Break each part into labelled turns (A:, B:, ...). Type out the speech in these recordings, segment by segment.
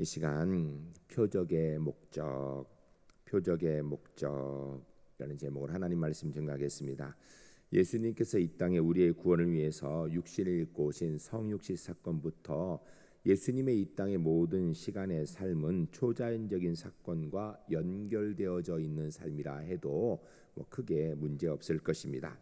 A: 이 시간 표적의 목적이라는 제목으로 하나님 말씀 증거하겠습니다. 예수님께서 이 땅에 우리의 구원을 위해서 육신을 입고 오신 성육신 사건부터 예수님의 이 땅의 모든 시간의 삶은 초자연적인 사건과 연결되어져 있는 삶이라 해도 크게 문제없을 것입니다.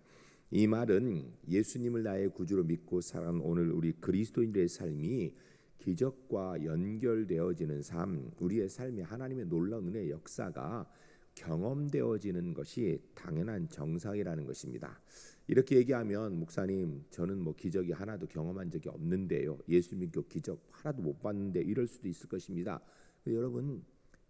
A: 이 말은 예수님을 나의 구주로 믿고 살아온 오늘 우리 그리스도인들의 삶이 기적과 연결되어지는 삶, 우리의 삶에 하나님의 놀라운 은혜의 역사가 경험되어지는 것이 당연한 정상이라는 것입니다. 이렇게 얘기하면 목사님 저는 기적이 하나도 경험한 적이 없는데요, 예수 믿고 기적 하나도 못 봤는데 이럴 수도 있을 것입니다. 여러분,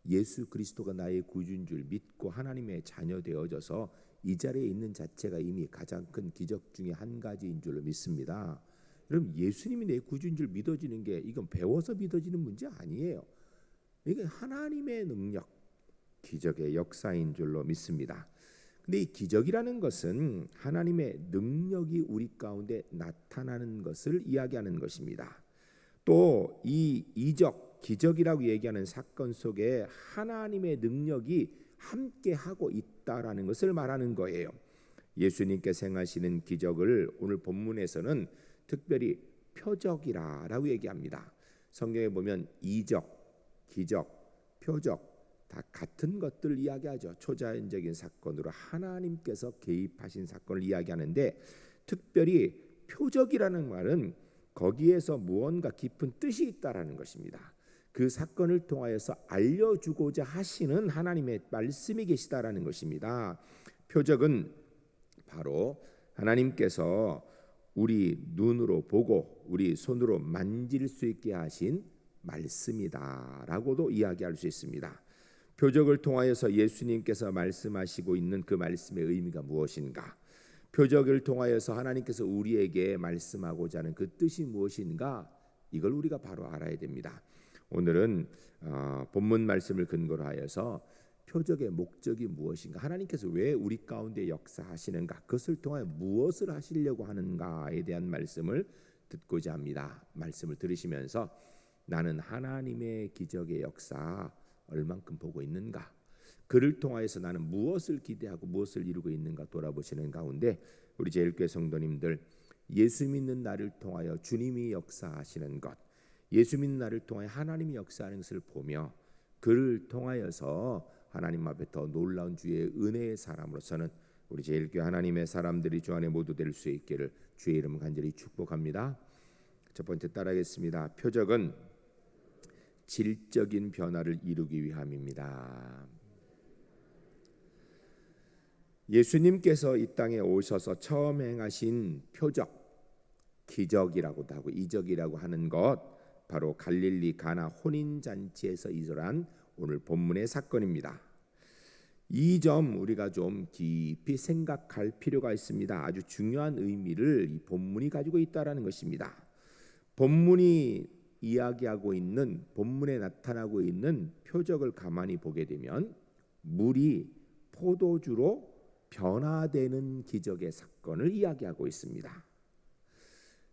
A: 예수 그리스도가 나의 구주인 줄 믿고 하나님의 자녀 되어져서 이 자리에 있는 자체가 이미 가장 큰 기적 중에 한 가지인 줄로 믿습니다. 여러분, 예수님이 내 구주인 줄 믿어지는 게 이건 배워서 믿어지는 문제 아니에요. 이게 하나님의 능력, 기적의 역사인 줄로 믿습니다. 근데 이 기적이라는 것은 하나님의 능력이 우리 가운데 나타나는 것을 이야기하는 것입니다. 또 이 이적, 기적이라고 얘기하는 사건 속에 하나님의 능력이 함께하고 있다라는 것을 말하는 거예요. 예수님께서 행하시는 기적을 오늘 본문에서는 특별히 표적이라고 얘기합니다. 성경에 보면 이적, 기적, 표적 다 같은 것들을 이야기하죠. 초자연적인 사건으로 하나님께서 개입하신 사건을 이야기하는데, 특별히 표적이라는 말은 거기에서 무언가 깊은 뜻이 있다라는 것입니다. 그 사건을 통하여서 알려주고자 하시는 하나님의 말씀이 계시다라는 것입니다. 표적은 바로 하나님께서 우리 눈으로 보고 우리 손으로 만질 수 있게 하신 말씀이다라고도 이야기할 수 있습니다. 표적을 통하여서 예수님께서 말씀하시고 있는 그 말씀의 의미가 무엇인가? 표적을 통하여서 하나님께서 우리에게 말씀하고자 하는 그 뜻이 무엇인가? 이걸 우리가 바로 알아야 됩니다. 오늘은 본문 말씀을 근거로 하여서 표적의 목적이 무엇인가, 하나님께서 왜 우리 가운데 역사하시는가, 그것을 통하여 무엇을 하시려고 하는가에 대한 말씀을 듣고자 합니다. 말씀을 들으시면서 나는 하나님의 기적의 역사 얼만큼 보고 있는가, 그를 통하여서 나는 무엇을 기대하고 무엇을 이루고 있는가 돌아보시는 가운데, 우리 제일교회 성도님들, 예수 믿는 나를 통하여 주님이 역사하시는 것, 예수 믿는 나를 통하여 하나님이 역사하는 것을 보며 그를 통하여서 하나님 앞에 더 놀라운 주의 은혜의 사람으로서는 우리 제일교회 하나님의 사람들이 주 안에 모두 될 수 있기를 주의 이름을 간절히 축복합니다. 첫 번째 따라하겠습니다. 표적은 질적인 변화를 이루기 위함입니다. 예수님께서 이 땅에 오셔서 처음 행하신 표적, 기적이라고도 하고 이적이라고 하는 것, 바로 갈릴리 가나 혼인잔치에서 일어난 오늘 본문의 사건입니다. 이 점 우리가 좀 깊이 생각할 필요가 있습니다. 아주 중요한 의미를 이 본문이 가지고 있다라는 것입니다. 본문이 이야기하고 있는, 본문에 나타나고 있는 표적을 가만히 보게 되면 물이 포도주로 변화되는 기적의 사건을 이야기하고 있습니다.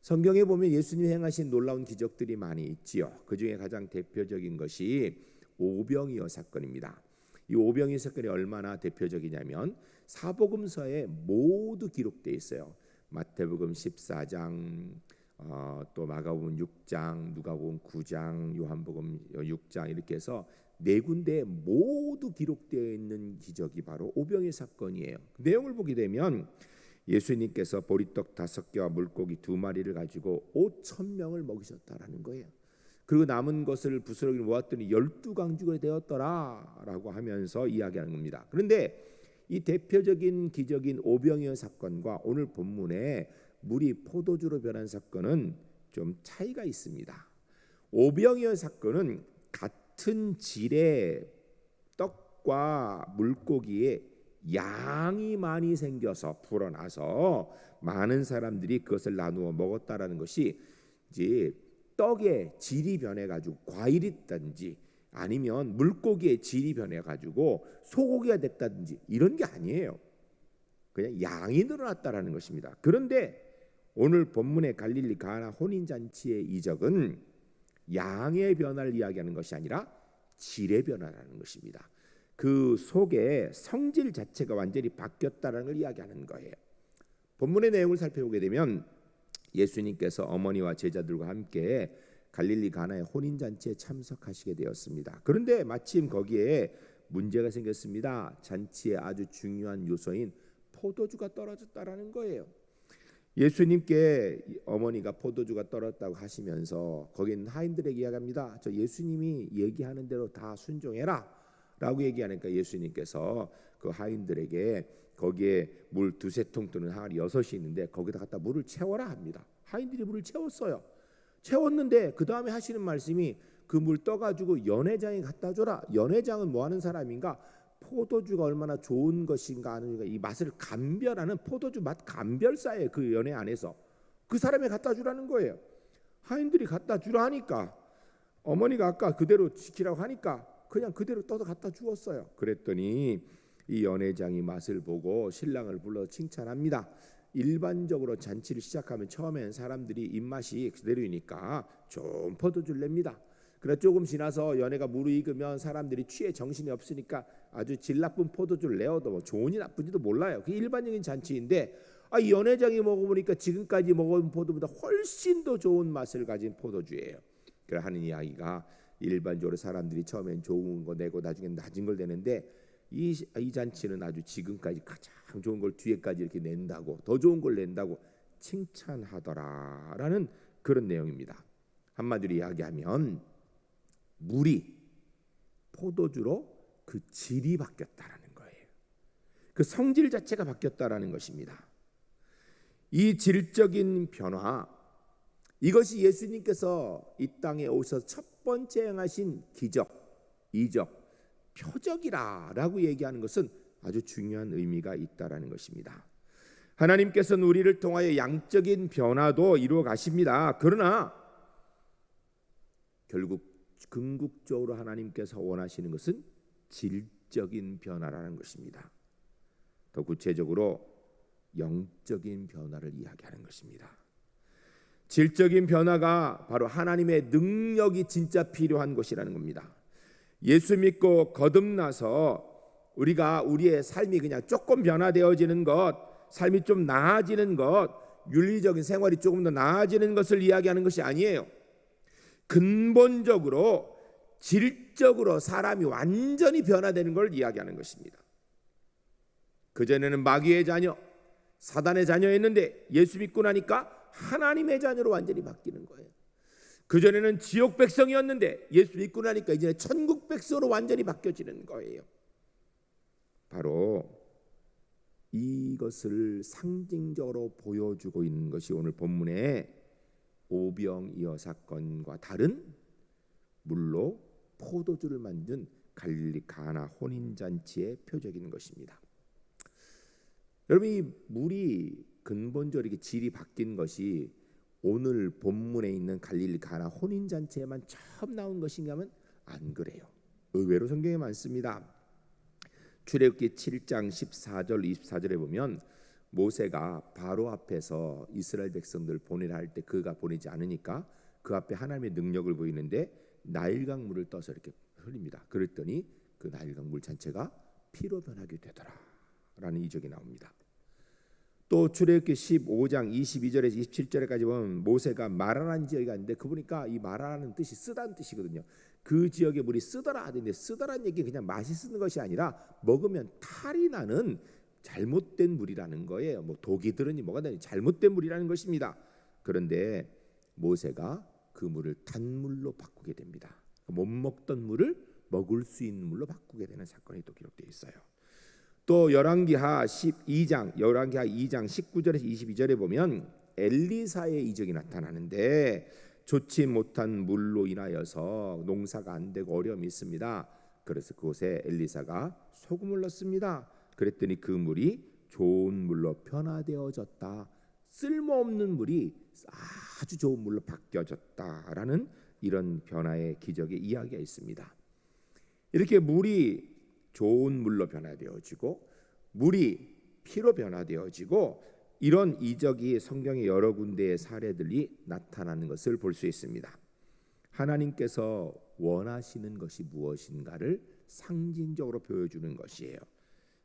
A: 성경에 보면 예수님이 행하신 놀라운 기적들이 많이 있지요. 그 중에 가장 대표적인 것이 오병이어 사건입니다. 이 오병이어 사건이 얼마나 대표적이냐면 사복음서에 모두 기록되어 있어요. 마태복음 14장, 또 마가복음 6장, 누가복음 9장, 요한복음 6장, 이렇게 해서 네 군데에 모두 기록되어 있는 기적이 바로 오병이어 사건이에요. 내용을 보게 되면 예수님께서 보리떡 5개와 물고기 2마리를 가지고 5,000명을 먹이셨다라는 거예요. 그리고 남은 것을 부스러기를 모았더니 12강주가 되었더라라고 하면서 이야기하는 겁니다. 그런데 이 대표적인 기적인 오병이어 사건과 오늘 본문에 물이 포도주로 변한 사건은 좀 차이가 있습니다. 오병이어 사건은 같은 질의 떡과 물고기에 양이 많이 생겨서 불어나서 많은 사람들이 그것을 나누어 먹었다라는 것이, 이제 떡의 질이 변해가지고 과일이든지 아니면 물고기의 질이 변해가지고 소고기가 됐다든지 이런 게 아니에요. 그냥 양이 늘어났다라는 것입니다. 그런데 오늘 본문의 갈릴리 가나 혼인잔치의 이적은 양의 변화를 이야기하는 것이 아니라 질의 변화라는 것입니다. 그 속에 성질 자체가 완전히 바뀌었다는 걸 이야기하는 거예요. 본문의 내용을 살펴보게 되면 예수님께서 어머니와 제자들과 함께 갈릴리 가나의 혼인잔치에 참석하시게 되었습니다. 그런데 마침 거기에 문제가 생겼습니다. 잔치의 아주 중요한 요소인 포도주가 떨어졌다라는 거예요. 예수님께 어머니가 포도주가 떨어졌다고 하시면서 거기 있는 하인들에게 이야기합니다. 저 예수님이 얘기하는 대로 다 순종해라 라고 얘기하니까 예수님께서 그 하인들에게 거기에 물 두세 통 뜨는 항아리 6이 있는데 거기다 갖다 물을 채워라 합니다. 하인들이 물을 채웠어요. 채웠는데 그 다음에 하시는 말씀이 그 물 떠가지고 연회장에 갖다 줘라. 연회장은 뭐 하는 사람인가? 포도주가 얼마나 좋은 것인가 하는 이 맛을 감별하는 포도주 맛 감별사예요. 그 연회 안에서 그 사람에 갖다 주라는 거예요. 하인들이 갖다 주라 하니까 어머니가 아까 그대로 지키라고 하니까 그냥 그대로 떠서 갖다 주었어요. 그랬더니 이 연회장이 맛을 보고 신랑을 불러 칭찬합니다. 일반적으로 잔치를 시작하면 처음엔 사람들이 입맛이 그대로이니까 좋은 포도주를 냅니다. 그래 조금 지나서 연회가 무르익으면 사람들이 취해 정신이 없으니까 아주 질 나쁜 포도주를 내어도 뭐 좋은지 나쁜지도 몰라요. 그게 일반적인 잔치인데 이 연회장이 먹어보니까 지금까지 먹어본 포도보다 훨씬 더 좋은 맛을 가진 포도주예요. 그래 하는 이야기가 일반적으로 사람들이 처음엔 좋은 거 내고 나중엔 낮은 걸 내는데 이 잔치는 아주 지금까지 가장 좋은 걸 뒤에까지 이렇게 낸다고 더 좋은 걸 낸다고 칭찬하더라라는 그런 내용입니다. 한마디로 이야기하면 물이 포도주로 그 질이 바뀌었다라는 거예요. 그 성질 자체가 바뀌었다라는 것입니다. 이 질적인 변화, 이것이 예수님께서 이 땅에 오셔서 첫 번째 행하신 기적, 이적, 표적이라고 얘기하는 것은 아주 중요한 의미가 있다라는 것입니다. 하나님께서는 우리를 통하여 양적인 변화도 이루어 가십니다. 그러나 결국 궁극적으로 하나님께서 원하시는 것은 질적인 변화라는 것입니다. 더 구체적으로 영적인 변화를 이야기하는 것입니다. 질적인 변화가 바로 하나님의 능력이 진짜 필요한 것이라는 겁니다. 예수 믿고 거듭나서 우리가 우리의 삶이 그냥 조금 변화되어지는 것, 삶이 좀 나아지는 것, 윤리적인 생활이 조금 더 나아지는 것을 이야기하는 것이 아니에요. 근본적으로 질적으로 사람이 완전히 변화되는 걸 이야기하는 것입니다. 그전에는 마귀의 자녀, 사단의 자녀였는데 예수 믿고 나니까 하나님의 자녀로 완전히 바뀌는 거예요. 그전에는 지옥 백성이었는데 예수 믿고 나니까 이제 천국 백성으로 완전히 바뀌어지는 거예요. 바로 이것을 상징적으로 보여주고 있는 것이 오늘 본문의 오병이어 사건과 다른 물로 포도주를 만든 갈릴리 가나 혼인잔치의 표적인 것입니다. 여러분, 이 물이 근본적으로 이렇게 질이 바뀐 것이 오늘 본문에 있는 갈릴리 가나 혼인잔치에만 처음 나온 것인가 하면 안 그래요. 의외로 성경에 많습니다. 출애굽기 7장 14절 24절에 보면 모세가 바로 앞에서 이스라엘 백성들 보내라 할 때 그가 보내지 않으니까 그 앞에 하나님의 능력을 보이는데 나일강 물을 떠서 이렇게 흘립니다. 그랬더니 그 나일강 물 전체가 피로 변하게 되더라라는 이적이 나옵니다. 또 출애굽기 15장 22절에서 27절까지 보면 모세가 마라라는 지역이 있는데 그 보니까 이 마라라는 뜻이 쓰다는 뜻이거든요. 그 지역의 물이 쓰더라 하는데 쓰더라는 얘기는 그냥 맛이 쓰는 것이 아니라 먹으면 탈이 나는 잘못된 물이라는 거예요. 뭐 독이 들으니 뭐가 되니 잘못된 물이라는 것입니다. 그런데 모세가 그 물을 단물로 바꾸게 됩니다. 못 먹던 물을 먹을 수 있는 물로 바꾸게 되는 사건이 또 기록되어 있어요. 또 열왕기하 2장 19절에서 22절에 보면 엘리사의 이적이 나타나는데 좋지 못한 물로 인하여서 농사가 안 되고 어려움이 있습니다. 그래서 그곳에 엘리사가 소금을 넣습니다. 그랬더니 그 물이 좋은 물로 변화되어졌다. 쓸모없는 물이 아주 좋은 물로 바뀌어졌다라는 이런 변화의 기적의 이야기가 있습니다. 이렇게 물이 좋은 물로 변화되어지고 물이 피로 변화되어지고 이런 이적이 성경의 여러 군데의 사례들이 나타나는 것을 볼 수 있습니다. 하나님께서 원하시는 것이 무엇인가를 상징적으로 보여주는 것이에요.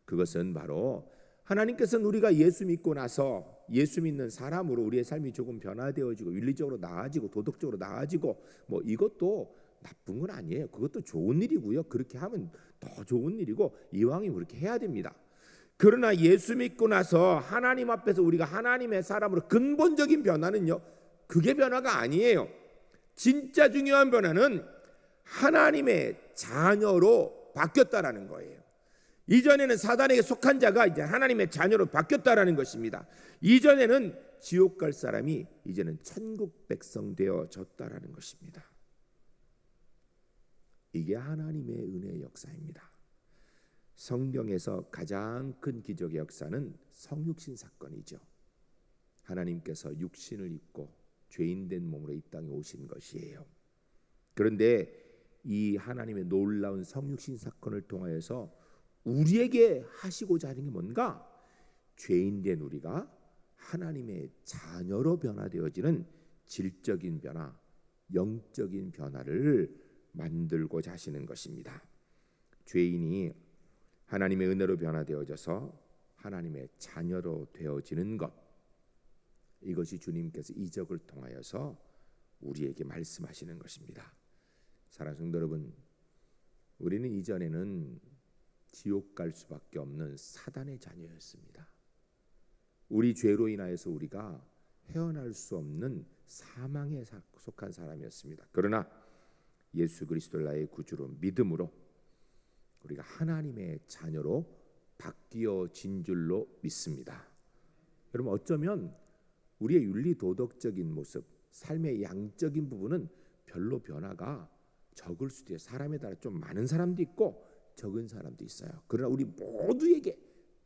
A: 그것은 바로 하나님께서는 우리가 예수 믿고 나서 예수 믿는 사람으로 우리의 삶이 조금 변화되어지고 윤리적으로 나아지고 도덕적으로 나아지고 뭐 이것도 나쁜 건 아니에요. 그것도 좋은 일이고요. 그렇게 하면 더 좋은 일이고 이왕이면 그렇게 해야 됩니다. 그러나 예수 믿고 나서 하나님 앞에서 우리가 하나님의 사람으로 근본적인 변화는요, 그게 변화가 아니에요. 진짜 중요한 변화는 하나님의 자녀로 바뀌었다라는 거예요. 이전에는 사단에게 속한 자가 이제 하나님의 자녀로 바뀌었다라는 것입니다. 이전에는 지옥 갈 사람이 이제는 천국 백성 되어졌다라는 것입니다. 이게 하나님의 은혜의 역사입니다. 성경에서 가장 큰 기적의 역사는 성육신 사건이죠. 하나님께서 육신을 입고 죄인된 몸으로 이 땅에 오신 것이에요. 그런데 이 하나님의 놀라운 성육신 사건을 통하여서 우리에게 하시고자 하는 게 뭔가? 죄인된 우리가 하나님의 자녀로 변화되어지는 질적인 변화, 영적인 변화를 만들고자 하시는 것입니다. 죄인이 하나님의 은혜로 변화되어져서 하나님의 자녀로 되어지는 것, 이것이 주님께서 이적을 통하여서 우리에게 말씀하시는 것입니다. 사랑하는 성도 여러분, 우리는 이전에는 지옥 갈 수밖에 없는 사단의 자녀였습니다. 우리 죄로 인하여서 우리가 헤어날 수 없는 사망에 속한 사람이었습니다. 그러나 예수 그리스도를 나의 구주로 믿음으로 우리가 하나님의 자녀로 바뀌어진 줄로 믿습니다. 여러분, 어쩌면 우리의 윤리 도덕적인 모습, 삶의 양적인 부분은 별로 변화가 적을 수도 있어요. 사람에 따라 좀 많은 사람도 있고 적은 사람도 있어요. 그러나 우리 모두에게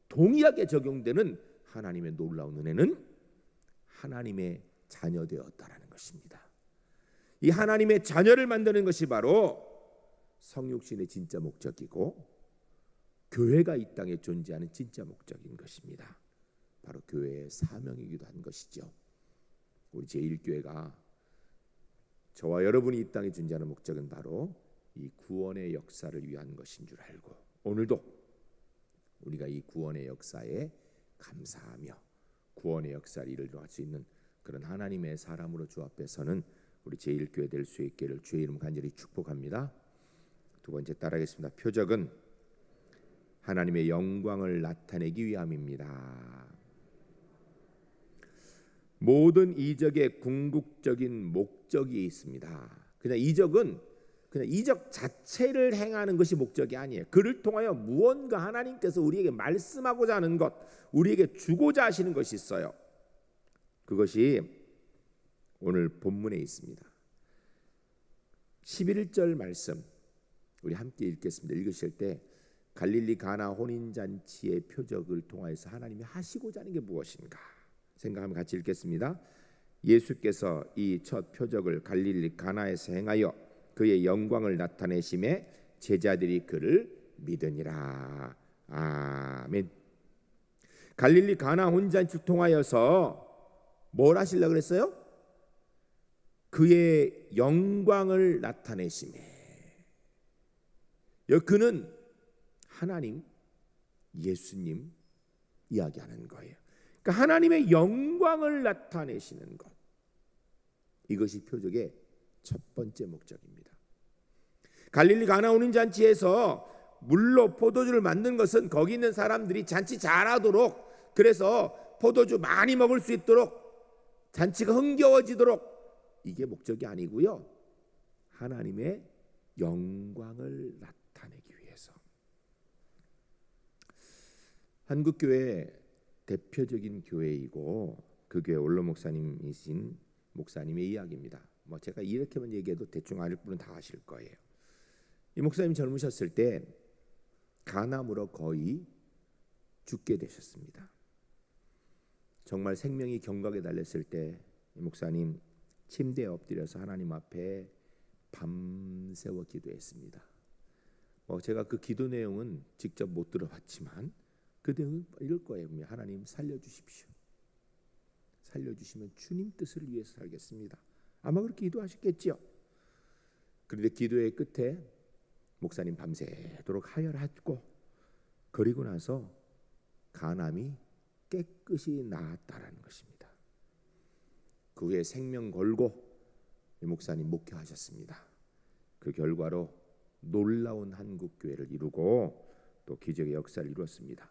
A: 동일하게 적용되는 하나님의 놀라운 은혜는 하나님의 자녀 되었다라는 것입니다. 이 하나님의 자녀를 만드는 것이 바로 성육신의 진짜 목적이고 교회가 이 땅에 존재하는 진짜 목적인 것입니다. 바로 교회의 사명이기도 한 것이죠. 우리 제1교회가 저와 여러분이 이 땅에 존재하는 목적은 바로 이 구원의 역사를 위한 것인 줄 알고, 오늘도 우리가 이 구원의 역사에 감사하며 구원의 역사를 이루어갈 수 있는 그런 하나님의 사람으로 주 앞에서는 우리 제1교회 될 수 있기를 주의 이름 간절히 축복합니다. 두 번째 따라하겠습니다. 표적은 하나님의 영광을 나타내기 위함입니다. 모든 이적의 궁극적인 목적이 있습니다. 그냥 이적은 그냥 이적 자체를 행하는 것이 목적이 아니에요. 그를 통하여 무언가 하나님께서 우리에게 말씀하고자 하는 것, 우리에게 주고자 하시는 것이 있어요. 그것이 오늘 본문에 있습니다. 11절 말씀 우리 함께 읽겠습니다. 읽으실 때 갈릴리 가나 혼인잔치의 표적을 통하여서 하나님이 하시고자 하는 게 무엇인가 생각하면 같이 읽겠습니다. 예수께서 이 첫 표적을 갈릴리 가나에서 행하여 그의 영광을 나타내심에 제자들이 그를 믿으니라. 아멘. 갈릴리 가나 혼인잔치를 통하여서 뭘 하시려고 그랬어요? 그의 영광을 나타내심에. 그는 하나님, 예수님 이야기하는 거예요. 그러니까 하나님의 영광을 나타내시는 것, 이것이 표적의 첫 번째 목적입니다. 갈릴리 가나 혼인잔치에서 물로 포도주를 만든 것은 거기 있는 사람들이 잔치 잘하도록, 그래서 포도주 많이 먹을 수 있도록, 잔치가 흥겨워지도록, 이게 목적이 아니고요, 하나님의 영광을 나타내기 위해서. 한국교회 대표적인 교회이고 그 교회 원로 목사님이신 목사님의 이야기입니다. 뭐 제가 이렇게만 얘기해도 대충 아실 분은 다 아실 거예요. 이 목사님 젊으셨을 때 간암으로 거의 죽게 되셨습니다. 정말 생명이 경각에 달렸을 때 이 목사님 침대에 엎드려서 하나님 앞에 밤새워 기도했습니다. 제가 그 기도 내용은 직접 못 들어봤지만 그 내용은 이럴 거예요. 하나님 살려주십시오. 살려주시면 주님 뜻을 위해서 살겠습니다. 아마 그렇게 기도하셨겠지요. 그런데 기도의 끝에 목사님 밤새도록 하혈하고 그리고 나서 간암이 깨끗이 나았다라는 것입니다. 그 후에 생명 걸고 이 목사님 목회하셨습니다. 그 결과로 놀라운 한국 교회를 이루고 또 기적의 역사를 이루었습니다.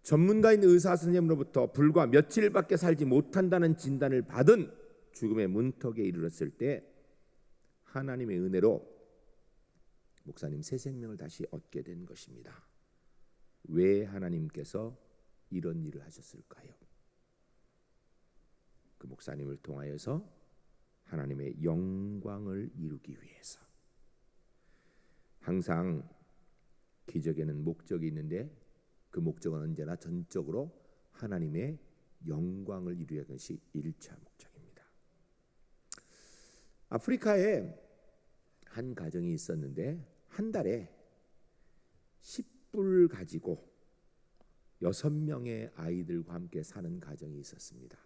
A: 전문가인 의사 선생님으로부터 불과 며칠밖에 살지 못한다는 진단을 받은 죽음의 문턱에 이르렀을 때 하나님의 은혜로 목사님 새 생명을 다시 얻게 된 것입니다. 왜 하나님께서 이런 일을 하셨을까요? 그 목사님을 통하여서 하나님의 영광을 이루기 위해서. 항상 기적에는 목적이 있는데 그 목적은 언제나 전적으로 하나님의 영광을 이루는 것이 1차 목적입니다. 아프리카에 한 가정이 있었는데 한 달에 10불 가지고 6명의 아이들과 함께 사는 가정이 있었습니다.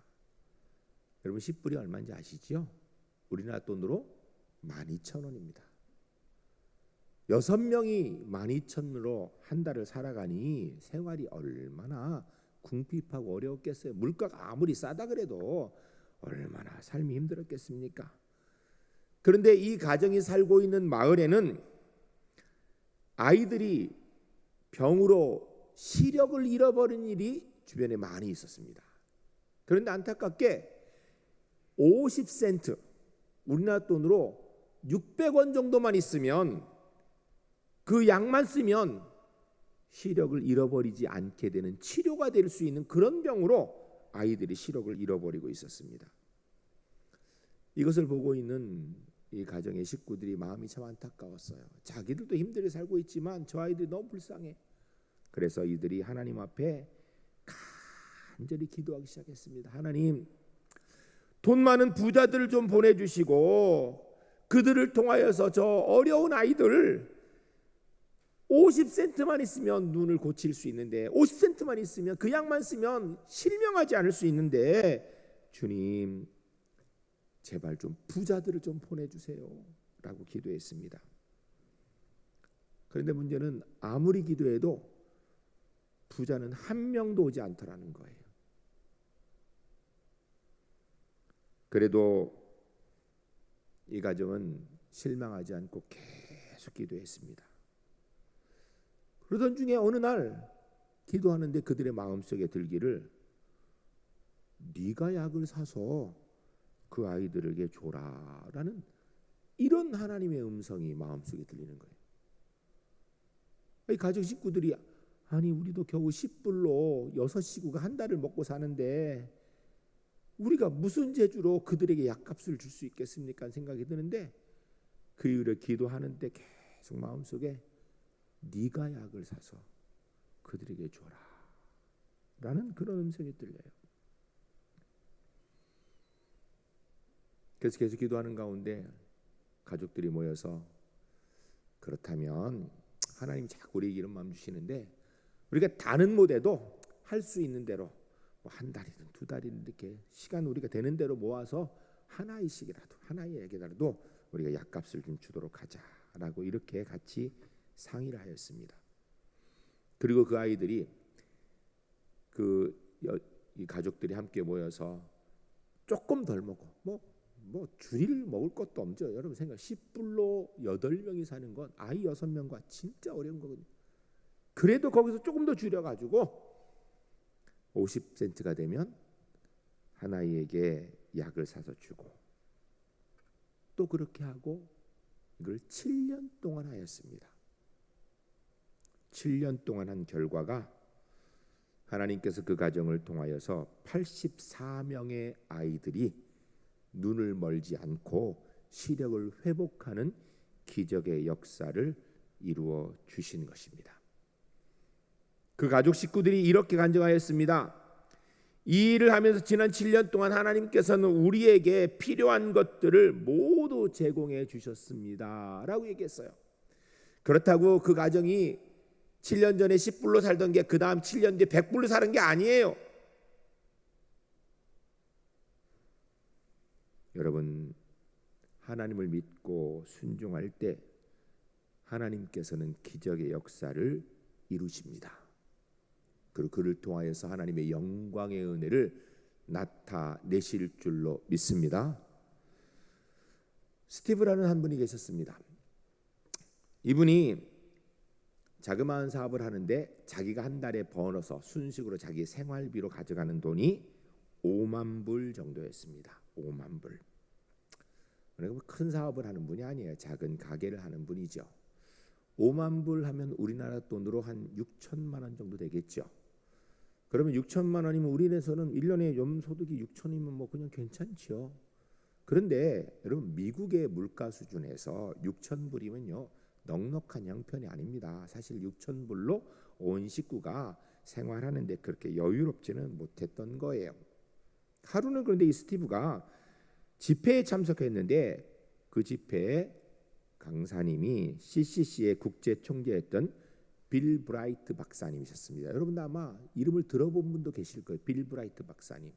A: 여러분 10불이 얼마인지 아시죠? 우리나라 돈으로 12,000원입니다. 6명이 12,000원으로 한 달을 살아가니 생활이 얼마나 궁핍하고 어려웠겠어요. 물가가 아무리 싸다 그래도 얼마나 삶이 힘들었겠습니까? 그런데 이 가정이 살고 있는 마을에는 아이들이 병으로 시력을 잃어버린 일이 주변에 많이 있었습니다. 그런데 안타깝게 50센트, 우리나라 돈으로 600원 정도만 있으면 그 약만 쓰면 시력을 잃어버리지 않게 되는 치료가 될 수 있는 그런 병으로 아이들이 시력을 잃어버리고 있었습니다. 이것을 보고 있는 이 가정의 식구들이 마음이 참 안타까웠어요. 자기들도 힘들게 살고 있지만 저 아이들이 너무 불쌍해. 그래서 이들이 하나님 앞에 간절히 기도하기 시작했습니다. 하나님, 돈 많은 부자들을 좀 보내주시고 그들을 통하여서 저 어려운 아이들 50센트만 있으면 눈을 고칠 수 있는데 50센트만 있으면 그 약만 쓰면 실명하지 않을 수 있는데 주님 제발 좀 부자들을 좀 보내주세요 라고 기도했습니다. 그런데 문제는 아무리 기도해도 부자는 한 명도 오지 않더라는 거예요. 그래도 이 가정은 실망하지 않고 계속 기도했습니다. 그러던 중에 어느 날 기도하는데 그들의 마음속에 들기를 네가 약을 사서 그 아이들에게 줘라라는 이런 하나님의 음성이 마음속에 들리는 거예요. 이 가족 식구들이 아니 우리도 겨우 10불로 6식구가 한 달을 먹고 사는데 우리가 무슨 재주로 그들에게 약값을 줄 수 있겠습니까? 생각이 드는데 그 이후로 기도하는데 계속 마음속에 네가 약을 사서 그들에게 줘라 라는 그런 음성이 들려요. 그래서 계속 기도하는 가운데 가족들이 모여서 그렇다면 하나님 자꾸 우리에게 이런 마음 주시는데 우리가 다는 못해도 할 수 있는 대로 뭐 한 달이든 두 달이든 이렇게 시간 우리가 되는 대로 모아서 하나씩이라도 하나에게라도 우리가 약값을 좀 주도록 하자라고 이렇게 같이 상의를 하였습니다. 그리고 그 아이들이 이 가족들이 함께 모여서 조금 덜 먹고 뭐 줄일 먹을 것도 없죠. 여러분 생각 10불로 8명이 사는 건 아이 6명과 진짜 어려운 거거든요. 그래도 거기서 조금 더 줄여가지고 50센트가 되면 한 아이에게 약을 사서 주고 또 그렇게 하고 이걸 7년 동안 하였습니다. 7년 동안 한 결과가 하나님께서 그 가정을 통하여서 84명의 아이들이 눈을 멀지 않고 시력을 회복하는 기적의 역사를 이루어 주신 것입니다. 그 가족 식구들이 이렇게 간증하였습니다. 이 일을 하면서 지난 7년 동안 하나님께서는 우리에게 필요한 것들을 모두 제공해 주셨습니다 라고 얘기했어요. 그렇다고 그 가정이 7년 전에 10불로 살던 게 그 다음 7년 뒤에 100불로 사는 게 아니에요. 여러분 하나님을 믿고 순종할 때 하나님께서는 기적의 역사를 이루십니다. 그리고 그를 통하여서 하나님의 영광의 은혜를 나타내실 줄로 믿습니다. 스티브라는 한 분이 계셨습니다. 이분이 자그마한 사업을 하는데 자기가 한 달에 벌어서 순식으로 자기 생활비로 가져가는 돈이 5만 불 정도였습니다. 5만 불. 그러니까 큰 사업을 하는 분이 아니에요. 작은 가게를 하는 분이죠. 5만 불 하면 우리나라 돈으로 한 6천만 원 정도 되겠죠. 그러면 6천만 원이면 우리나라에서는 1년에 연소득이 6천이면 뭐 그냥 괜찮죠. 그런데 여러분 미국의 물가 수준에서 6천 불이면요 넉넉한 형편이 아닙니다. 사실 6천 불로 온 식구가 생활하는데 그렇게 여유롭지는 못했던 거예요. 하루는 그런데 이 스티브가 집회에 참석했는데 그 집회에 강사님이 CCC의 국제 총재였던 빌 브라이트 박사님이셨습니다. 여러분도 아마 이름을 들어본 분도 계실 거예요. 빌 브라이트 박사님.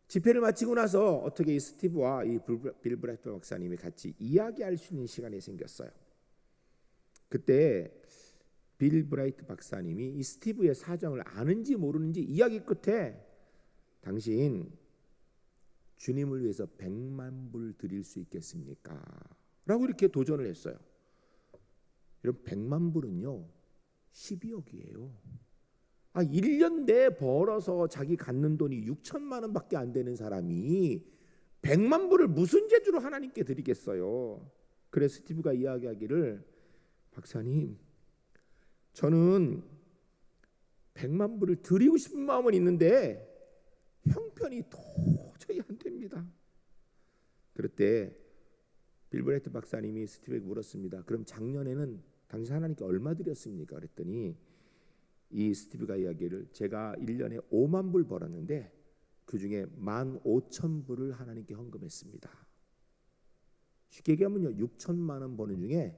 A: 집회를 마치고 나서 어떻게 이 스티브와 이 빌 브라이트 박사님이 같이 이야기할 수 있는 시간이 생겼어요. 그때 빌 브라이트 박사님이 이 스티브의 사정을 아는지 모르는지 이야기 끝에 당신 주님을 위해서 100만 불 드릴 수 있겠습니까? 라고 이렇게 도전을 했어요. 여러분 100만 불은요 12억이에요. 1년 내에 벌어서 자기 갖는 돈이 6천만 원밖에 안 되는 사람이 100만 불을 무슨 재주로 하나님께 드리겠어요. 그래서 스티브가 이야기하기를 박사님 저는 100만 불을 드리고 싶은 마음은 있는데 형편이 도저히 안 됩니다. 그럴 때 빌 브라이트 박사님이 스티브에게 물었습니다. 그럼 작년에는 당신 하나님께 얼마 드렸습니까? 그랬더니 이 스티브가 이야기를 제가 1년에 5만 불 벌었는데 그중에 15,000불을 하나님께 헌금했습니다. 쉽게 얘기하면요 6천만 원 버는 중에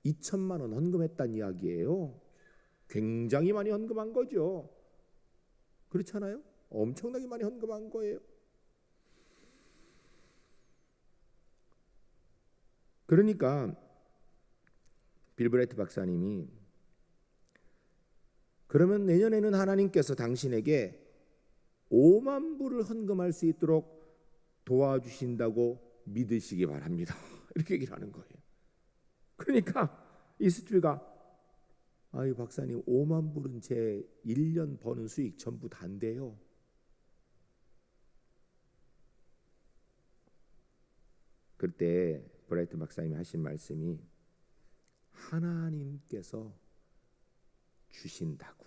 A: 2천만 원 헌금했다는 이야기예요. 굉장히 많이 헌금한 거죠. 그렇잖아요? 엄청나게 많이 헌금한 거예요. 그러니까 빌 브라이트 박사님이 그러면 내년에는 하나님께서 당신에게 5만 불을 헌금할 수 있도록 도와주신다고 믿으시기 바랍니다. 이렇게 얘기를 하는 거예요. 그러니까 이 스티브가 아이 박사님 5만 불은 제 1년 버는 수익 전부 다인데요. 그때 브라이트 박사님이 하신 말씀이 하나님께서 주신다고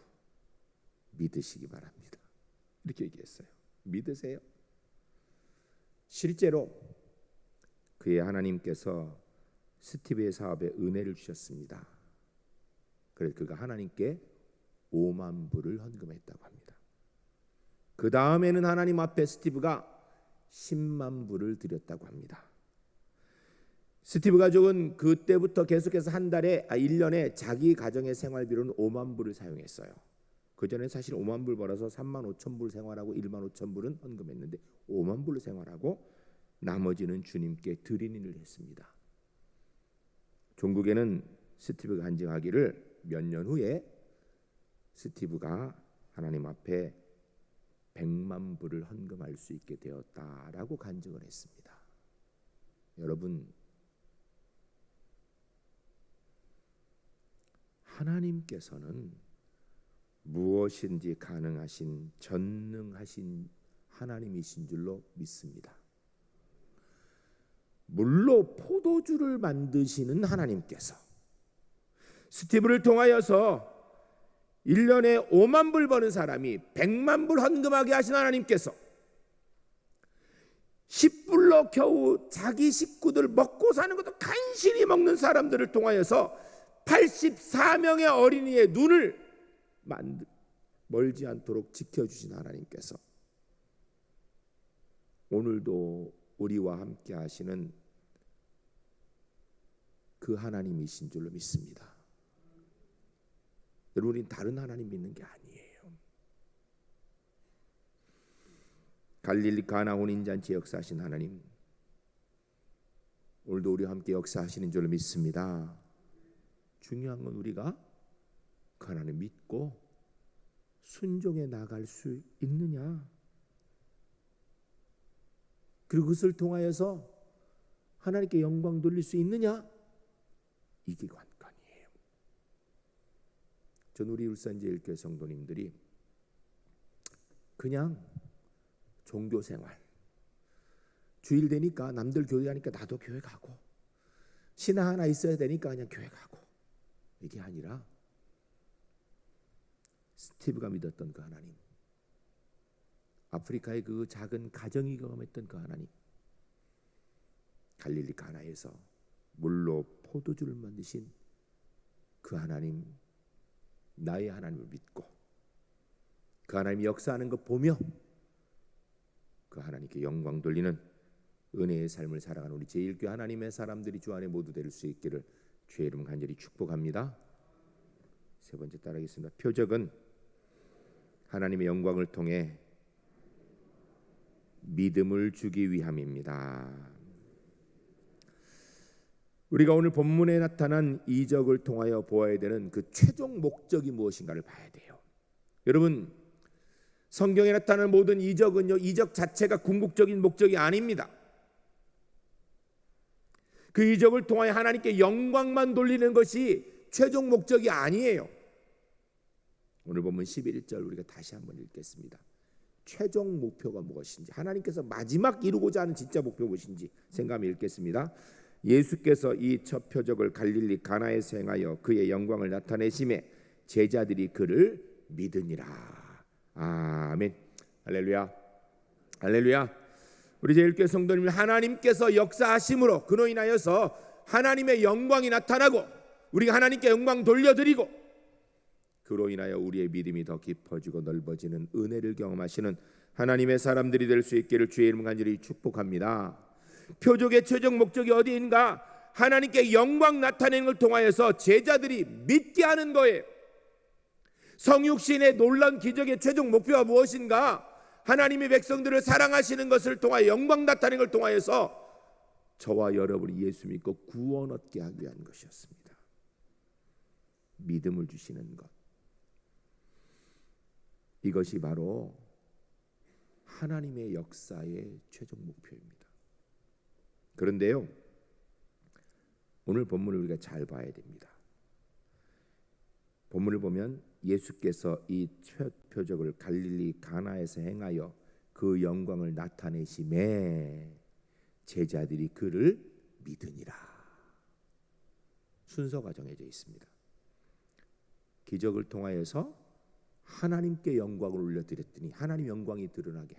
A: 믿으시기 바랍니다. 이렇게 얘기했어요. 믿으세요? 실제로 그의 하나님께서 스티브의 사업에 은혜를 주셨습니다. 그래서 그가 하나님께 5만 불을 헌금했다고 합니다. 그 다음에는 하나님 앞에 스티브가 10만 불을 드렸다고 합니다. 스티브 가족은 그때부터 계속해서 한 달에 1년에 자기 가정의 생활비로는 5만 불을 사용했어요. 그 전에 사실 5만 불 벌어서 3만 5천 불 생활하고 1만 5천 불은 헌금했는데 5만 불을 생활하고 나머지는 주님께 드리는 일을 했습니다. 종국에는 스티브가 간증하기를 몇 년 후에 스티브가 하나님 앞에 100만 불을 헌금할 수 있게 되었다라고 간증을 했습니다. 여러분 하나님께서는 무엇인지 가능하신 전능하신 하나님이신 줄로 믿습니다. 물로 포도주를 만드시는 하나님께서 스티브를 통하여서 1년에 5만 불 버는 사람이 100만 불 헌금하게 하신 하나님께서 10불로 겨우 자기 식구들 먹고 사는 것도 간신히 먹는 사람들을 통하여서 84명의 어린이의 눈을 멀지 않도록 지켜주신 하나님께서 오늘도 우리와 함께 하시는 그 하나님이신 줄로 믿습니다. 여러분 우리는 다른 하나님 믿는 게 아니에요. 갈릴리 가나 혼인잔치 역사하신 하나님, 오늘도 우리와 함께 역사하시는 줄로 믿습니다. 중요한 건 우리가 그 하나님 믿고 순종해 나갈 수 있느냐, 그리고 그것을 통하여서 하나님께 영광 돌릴 수 있느냐, 이게 관건이에요. 전 우리 울산제일교회 성도님들이 그냥 종교생활, 주일 되니까 남들 교회 가니까 나도 교회 가고, 신앙 하나 있어야 되니까 그냥 교회 가고, 이게 아니라 스티브가 믿었던 그 하나님, 아프리카의 그 작은 가정이 경험했던 그 하나님, 갈릴리 가나에서 물로 포도주를 만드신 그 하나님, 나의 하나님을 믿고 그 하나님이 역사하는 것 보며 그 하나님께 영광 돌리는 은혜의 삶을 살아가는 우리 제1교회 하나님의 사람들이 주 안에 모두 될 수 있기를 주의 이름 간절히 축복합니다. 세 번째 따라하겠습니다. 표적은 하나님의 영광을 통해 믿음을 주기 위함입니다. 우리가 오늘 본문에 나타난 이적을 통하여 보아야 되는 그 최종 목적이 무엇인가를 봐야 돼요. 여러분, 성경에 나타나는 모든 이적은요, 이적 자체가 궁극적인 목적이 아닙니다. 그 이적을 통하여 하나님께 영광만 돌리는 것이 최종 목적이 아니에요. 오늘 본문 11절 우리가 다시 한번 읽겠습니다. 최종 목표가 무엇인지, 하나님께서 마지막 이루고자 하는 진짜 목표가 무엇인지 생각하며 읽겠습니다. 예수께서 이 첫 표적을 갈릴리 가나에서 행하여 그의 영광을 나타내심에 제자들이 그를 믿으니라. 아멘. 할렐루야. 할렐루야. 우리 제1교회 성도님, 하나님께서 역사하심으로 그로 인하여서 하나님의 영광이 나타나고 우리가 하나님께 영광 돌려드리고 그로 인하여 우리의 믿음이 더 깊어지고 넓어지는 은혜를 경험하시는 하나님의 사람들이 될 수 있기를 주의 이름 간절히 축복합니다. 표적의 최종 목적이 어디인가? 하나님께 영광 나타내는 걸 통하여서 제자들이 믿게 하는 거예요. 성육신의 놀라운 기적의 최종 목표가 무엇인가? 하나님의 백성들을 사랑하시는 것을 통하여 영광 나타내는 걸 통하여서 저와 여러분이 예수 믿고 구원 얻게 하기 위한 것이었습니다. 믿음을 주시는 것, 이것이 바로 하나님의 역사의 최종 목표입니다. 그런데요, 오늘 본문을 우리가 잘 봐야 됩니다. 본문을 보면 예수께서 이 첫 표적을 갈릴리 가나에서 행하여 그 영광을 나타내심에 제자들이 그를 믿으니라. 순서가 정해져 있습니다. 기적을 통하여서 하나님께 영광을 올려드렸더니 하나님 영광이 드러나게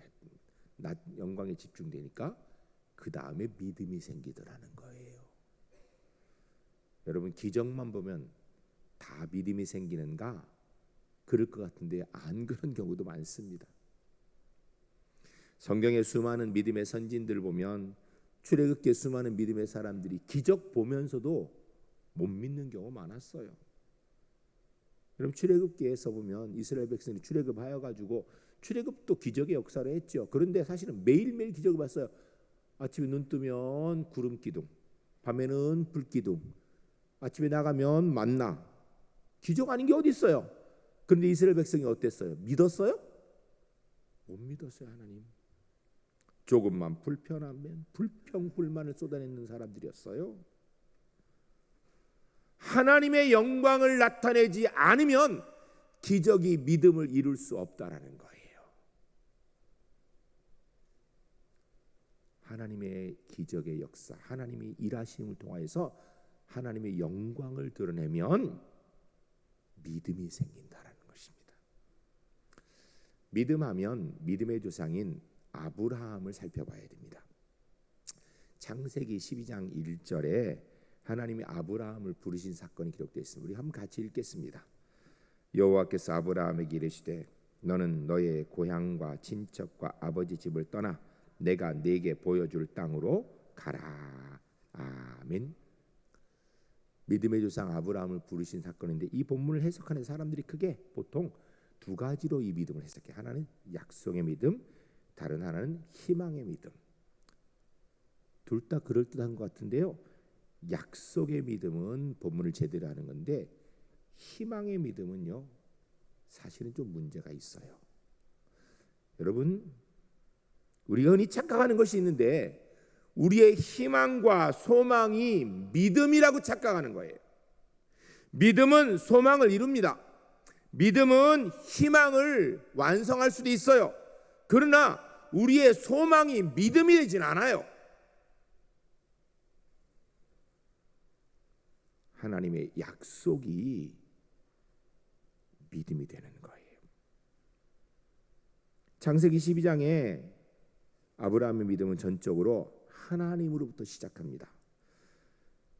A: 영광에 집중되니까 그 다음에 믿음이 생기더라는 거예요. 여러분, 기적만 보면 다 믿음이 생기는가? 그럴 것 같은데 안 그런 경우도 많습니다. 성경의 수많은 믿음의 선진들 보면 출애굽기의 수많은 믿음의 사람들이 기적 보면서도 못 믿는 경우 많았어요. 여러분, 출애굽기에서 보면 이스라엘 백성이 출애굽하여 가지고 출애굽도 기적의 역사를 했죠. 그런데 사실은 매일매일 기적을 봤어요. 아침에 눈 뜨면 구름 기둥, 밤에는 불 기둥, 아침에 나가면 만나. 기적 아닌 게 어디 있어요? 그런데 이스라엘 백성이 어땠어요? 믿었어요? 못 믿었어요. 하나님. 조금만 불편하면 불평불만을 쏟아내는 사람들이었어요. 하나님의 영광을 나타내지 않으면 기적이 믿음을 이룰 수 없다라는 거예요. 하나님의 기적의 역사, 하나님이 일하심을 통하여서 하나님의 영광을 드러내면 믿음이 생긴다라는 것입니다. 믿음하면 믿음의 조상인 아브라함을 살펴봐야 됩니다. 창세기 12장 1절에 하나님이 아브라함을 부르신 사건이 기록되어 있습니다. 우리 한번 같이 읽겠습니다. 여호와께서 아브라함에게 이르시되 너는 너의 고향과 친척과 아버지 집을 떠나 내가 네게 보여줄 땅으로 가라. 아멘. 믿음의 조상 아브라함을 부르신 사건인데 이 본문을 해석하는 사람들이 크게 보통 두 가지로 이 믿음을 해석해. 하나는 약속의 믿음, 다른 하나는 희망의 믿음. 둘 다 그럴듯한 것 같은데요. 약속의 믿음은 본문을 제대로 하는 건데 희망의 믿음은요, 사실은 좀 문제가 있어요. 여러분, 우리가 흔히 착각하는 것이 있는데 우리의 희망과 소망이 믿음이라고 착각하는 거예요. 믿음은 소망을 이룹니다. 믿음은 희망을 완성할 수도 있어요. 그러나 우리의 소망이 믿음이 되진 않아요. 하나님의 약속이 믿음이 되는 거예요. 창세기 12장에 아브라함의 믿음은 전적으로 하나님으로부터 시작합니다.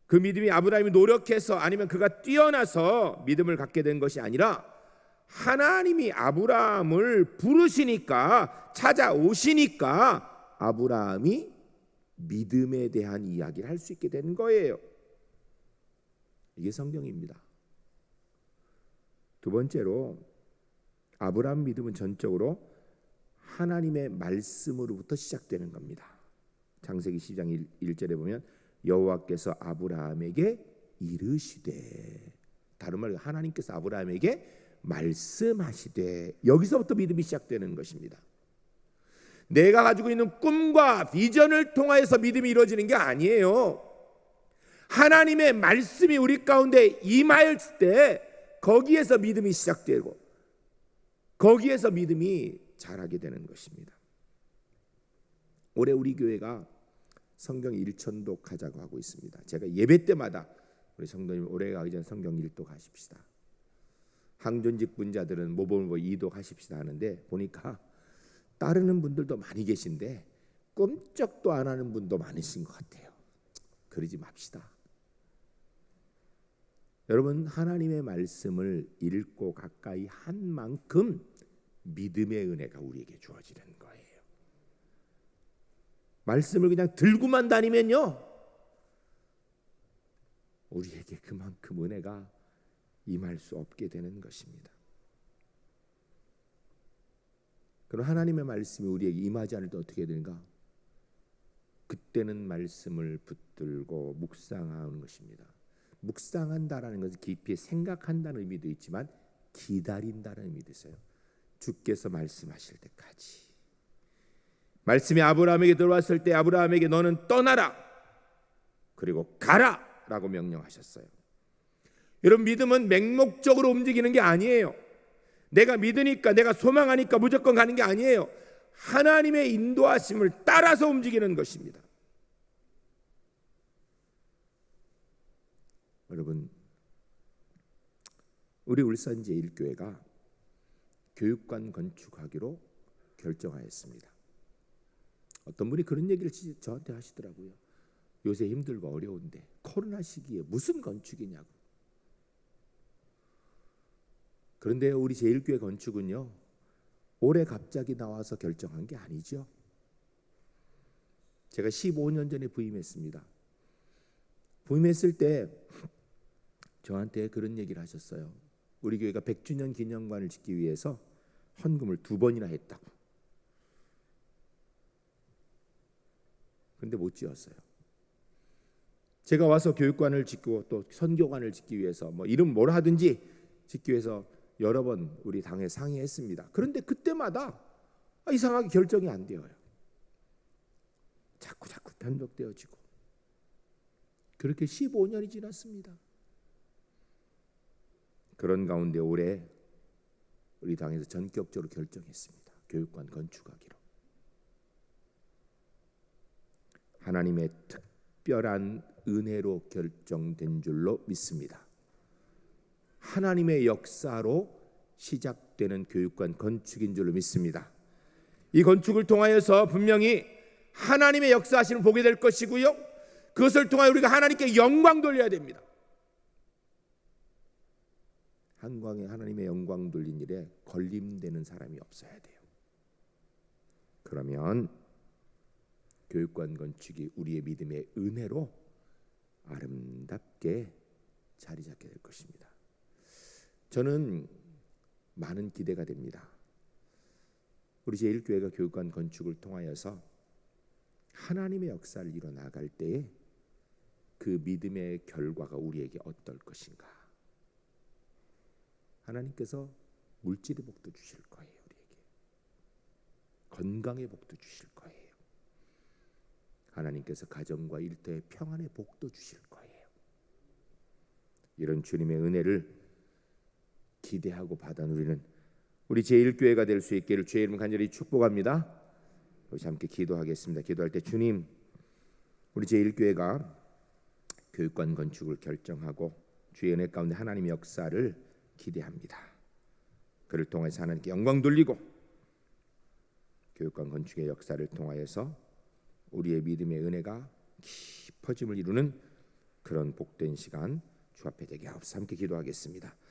A: 그 믿음이 아브라함이 노력해서 아니면 그가 뛰어나서 믿음을 갖게 된 것이 아니라 하나님이 아브라함을 부르시니까, 찾아오시니까 아브라함이 믿음에 대한 이야기를 할 수 있게 된 거예요. 이게 성경입니다. 두 번째로 아브라함 믿음은 전적으로 하나님의 말씀으로부터 시작되는 겁니다. 창세기 12장 1절에 보면 여호와께서 아브라함에게 이르시되, 다른 말로 하나님께서 아브라함에게 말씀하시되, 여기서부터 믿음이 시작되는 것입니다. 내가 가지고 있는 꿈과 비전을 통하여서 믿음이 이루어지는 게 아니에요. 하나님의 말씀이 우리 가운데 임하였을 때 거기에서 믿음이 시작되고 거기에서 믿음이 자라게 되는 것입니다. 올해 우리 교회가 성경 1천독 하자고 하고 있습니다. 제가 예배 때마다 우리 성도님 올해 가기 전에 성경 1독 하십시다. 항존직 분자들은 모범을 2독 하십시다 하는데 보니까 따르는 분들도 많이 계신데 꼼짝도 안 하는 분도 많으신 것 같아요. 그러지 맙시다. 여러분, 하나님의 말씀을 읽고 가까이 한 만큼 믿음의 은혜가 우리에게 주어지는 거예요. 말씀을 그냥 들고만 다니면요, 우리에게 그만큼 은혜가 임할 수 없게 되는 것입니다. 그럼 하나님의 말씀이 우리에게 임하지 않을 때 어떻게 되는가? 그때는 말씀을 붙들고 묵상하는 것입니다. 묵상한다라는 것은 깊이 생각한다는 의미도 있지만 기다린다는 의미도 있어요. 주께서 말씀하실 때까지. 말씀이 아브라함에게 들어왔을 때 아브라함에게 너는 떠나라 그리고 가라 라고 명령하셨어요. 여러분, 믿음은 맹목적으로 움직이는 게 아니에요. 내가 믿으니까, 내가 소망하니까 무조건 가는 게 아니에요. 하나님의 인도하심을 따라서 움직이는 것입니다. 여러분, 우리 울산 제1교회가 교육관 건축하기로 결정하였습니다. 어떤 분이 그런 얘기를 저한테 하시더라고요. 요새 힘들고 어려운데 코로나 시기에 무슨 건축이냐고. 그런데 우리 제1교회 건축은요, 올해 갑자기 나와서 결정한 게 아니죠. 제가 15년 전에 부임했습니다. 부임했을 때 저한테 그런 얘기를 하셨어요. 우리 교회가 100주년 기념관을 짓기 위해서 헌금을 2번이나 했다고. 그런데 못 지었어요. 제가 와서 교육관을 짓고 또 선교관을 짓기 위해서 이름 뭐라 하든지 짓기 위해서 여러 번 우리 당에 상의했습니다. 그런데 그때마다 이상하게 결정이 안 되어요. 자꾸 변덕되어지고. 그렇게 15년이 지났습니다. 그런 가운데 올해 우리 당에서 전격적으로 결정했습니다. 교육관 건축하기로. 하나님의 특별한 은혜로 결정된 줄로 믿습니다. 하나님의 역사로 시작되는 교육관 건축인 줄로 믿습니다. 이 건축을 통하여서 분명히 하나님의 역사하심을 보게 될 것이고요, 그것을 통하여 우리가 하나님께 영광 돌려야 됩니다. 한광에 하나님의 영광 돌린 일에 걸림되는 사람이 없어야 돼요. 그러면 교육관 건축이 우리의 믿음의 은혜로 아름답게 자리 잡게 될 것입니다. 저는 많은 기대가 됩니다. 우리 제1교회가 교육관 건축을 통하여서 하나님의 역사를 이뤄 나갈 때에 그 믿음의 결과가 우리에게 어떨 것인가? 하나님께서 물질의 복도 주실 거예요. 우리에게 건강의 복도 주실 거예요. 하나님께서 가정과 일터의 평안의 복도 주실 거예요. 이런 주님의 은혜를 기대하고 받아 누리는 우리 제1교회가 될 수 있기를 주의 이름 간절히 축복합니다. 우리 함께 기도하겠습니다. 기도할 때 주님, 우리 제1교회가 교육관 건축을 결정하고 주의 은혜 가운데 하나님의 역사를 기대합니다. 그를 통해서 하나님께 영광 돌리고 교육관 건축의 역사를 통하여서 우리의 믿음의 은혜가 깊어짐을 이루는 그런 복된 시간 주 앞에 되게 하옵소서. 함께 기도하겠습니다.